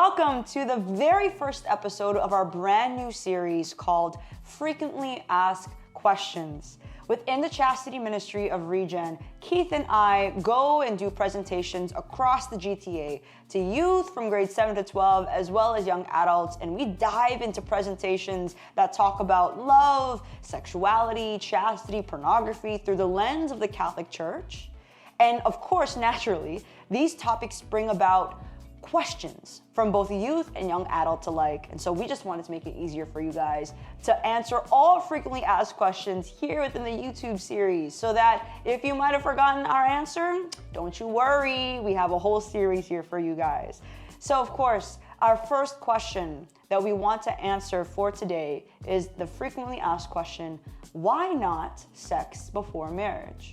Welcome to the very first episode of our brand new series called Frequently Asked Questions. Within the Chastity ministry of Regen, Keith and I go and do presentations across the GTA to youth from grade 7 to 12, as well as young adults, and we dive into presentations that talk about love, sexuality, chastity, pornography through the lens of the Catholic Church. And of course, naturally, these topics bring about questions from both youth and young adults alike. And so we just wanted to make it easier for you guys to answer all frequently asked questions here within the YouTube series, so that if you might have forgotten our answer, don't you worry, we have a whole series here for you guys. So of course, our first question that we want to answer for today is the frequently asked question, why not sex before marriage?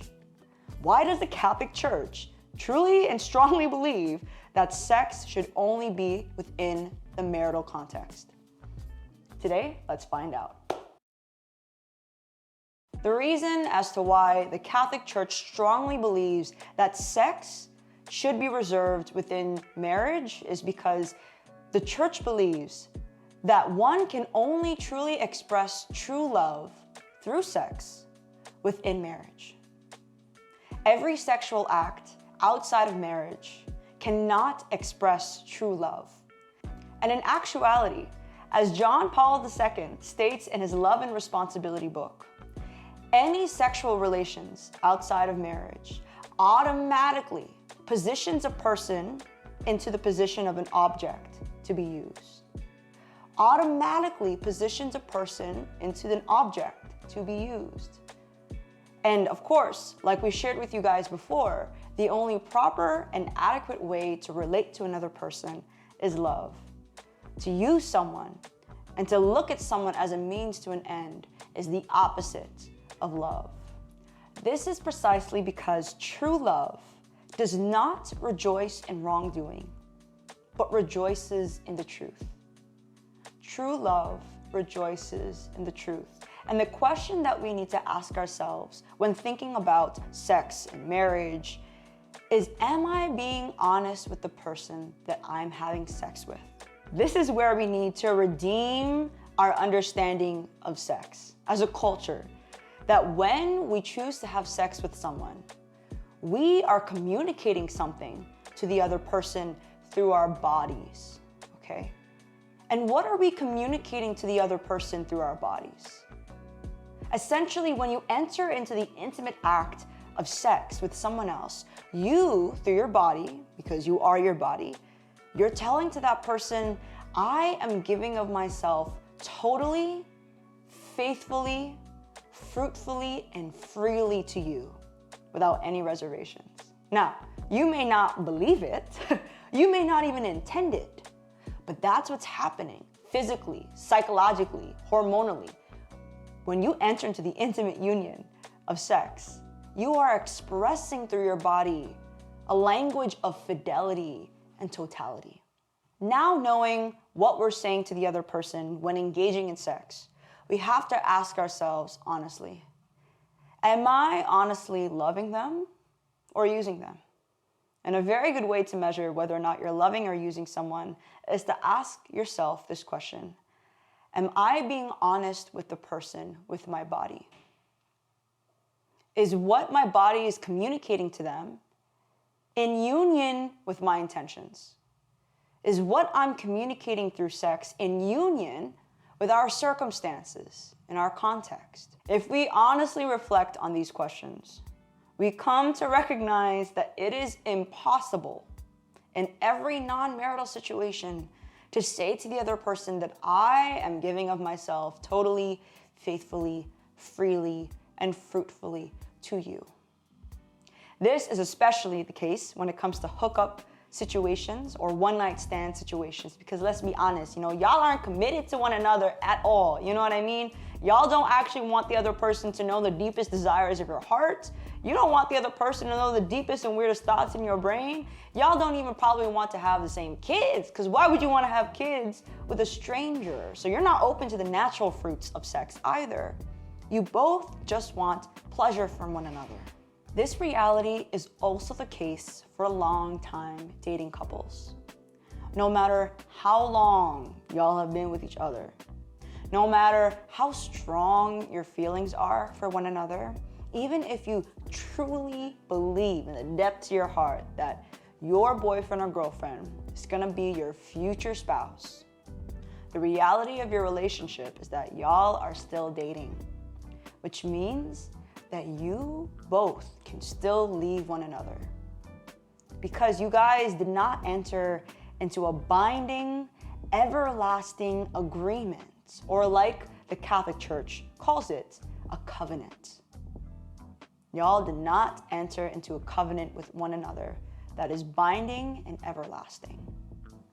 Why does the Catholic Church truly and strongly believe that sex should only be within the marital context? Today, let's find out. The reason as to why the Catholic Church strongly believes that sex should be reserved within marriage is because the Church believes that one can only truly express true love through sex within marriage. Every sexual act outside of marriage cannot express true love. And in actuality, as John Paul II states in his Love and Responsibility book, any sexual relations outside of marriage automatically positions a person into the position of an object to be used. Automatically positions a person into an object to be used. And of course, like we shared with you guys before, the only proper and adequate way to relate to another person is love. To use someone and to look at someone as a means to an end is the opposite of love. This is precisely because true love does not rejoice in wrongdoing, but rejoices in the truth. True love rejoices in the truth. And the question that we need to ask ourselves when thinking about sex and marriage is, am I being honest with the person that I'm having sex with? This is where we need to redeem our understanding of sex as a culture, that when we choose to have sex with someone, we are communicating something to the other person through our bodies, okay? And what are we communicating to the other person through our bodies? Essentially, when you enter into the intimate act of sex with someone else, you, through your body, because you are your body, you're telling to that person, I am giving of myself totally, faithfully, fruitfully, and freely to you, without any reservations. Now, you may not believe it, you may not even intend it, but that's what's happening physically, psychologically, hormonally. When you enter into the intimate union of sex, you are expressing through your body a language of fidelity and totality. Now, knowing what we're saying to the other person when engaging in sex, we have to ask ourselves honestly, am I honestly loving them or using them? And a very good way to measure whether or not you're loving or using someone is to ask yourself this question. Am I being honest with the person with my body? Is what my body is communicating to them in union with my intentions? Is what I'm communicating through sex in union with our circumstances and our context? If we honestly reflect on these questions, we come to recognize that it is impossible in every non-marital situation to say to the other person that I am giving of myself totally, faithfully, freely, and fruitfully to you. This is especially the case when it comes to hookup situations or one-night stand situations, because let's be honest, y'all aren't committed to one another at all. You know what I mean? Y'all don't actually want the other person to know the deepest desires of your heart. You don't want the other person to know the deepest and weirdest thoughts in your brain. Y'all don't even probably want to have the same kids, because why would you want to have kids with a stranger? So you're not open to the natural fruits of sex either. You both just want pleasure from one another. This reality is also the case for long-time dating couples. no matter how long y'all have been with each other, no matter how strong your feelings are for one another, even if you truly believe in the depths of your heart that your boyfriend or girlfriend is gonna be your future spouse, the reality of your relationship is that y'all are still dating, which means that you both can still leave one another. Because you guys did not enter into a binding, everlasting agreement, or like the Catholic Church calls it, a covenant. Y'all did not enter into a covenant with one another that is binding and everlasting.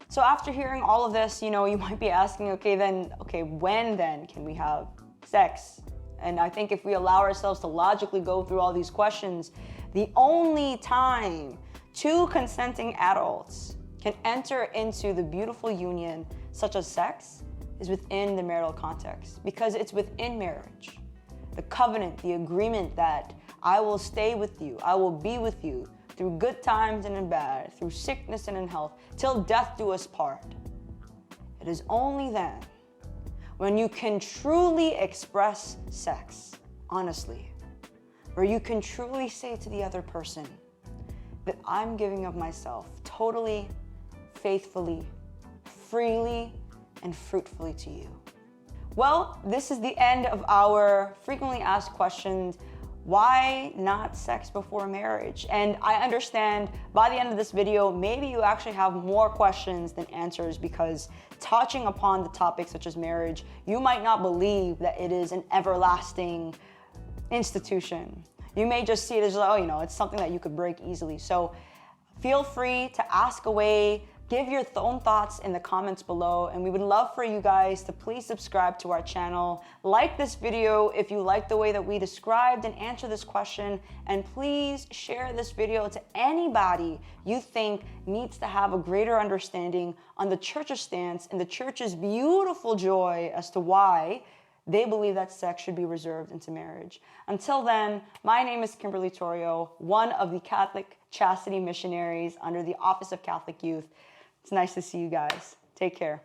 So after hearing all of this, you might be asking, when then can we have sex? And I think if we allow ourselves to logically go through all these questions, the only time two consenting adults can enter into the beautiful union such as sex is within the marital context, because it's within marriage. The covenant, the agreement that I will stay with you, I will be with you through good times and in bad, through sickness and in health, till death do us part. It is only then when you can truly express sex, honestly, where you can truly say to the other person that I'm giving of myself totally, faithfully, freely, and fruitfully to you. Well, this is the end of our frequently asked questions. Why not sex before marriage? And I understand by the end of this video, maybe you actually have more questions than answers, because touching upon the topics such as marriage, you might not believe that it is an everlasting institution. You may just see it as, it's something that you could break easily. So feel free to ask away, give your own thoughts in the comments below, and we would love for you guys to please subscribe to our channel, like this video if you like the way that we described and answered this question, and please share this video to anybody you think needs to have a greater understanding on the church's stance and the church's beautiful joy as to why they believe that sex should be reserved into marriage. Until then, my name is Kimberly Torrio, one of the Catholic Chastity Missionaries under the Office of Catholic Youth. It's nice to see you guys. Take care.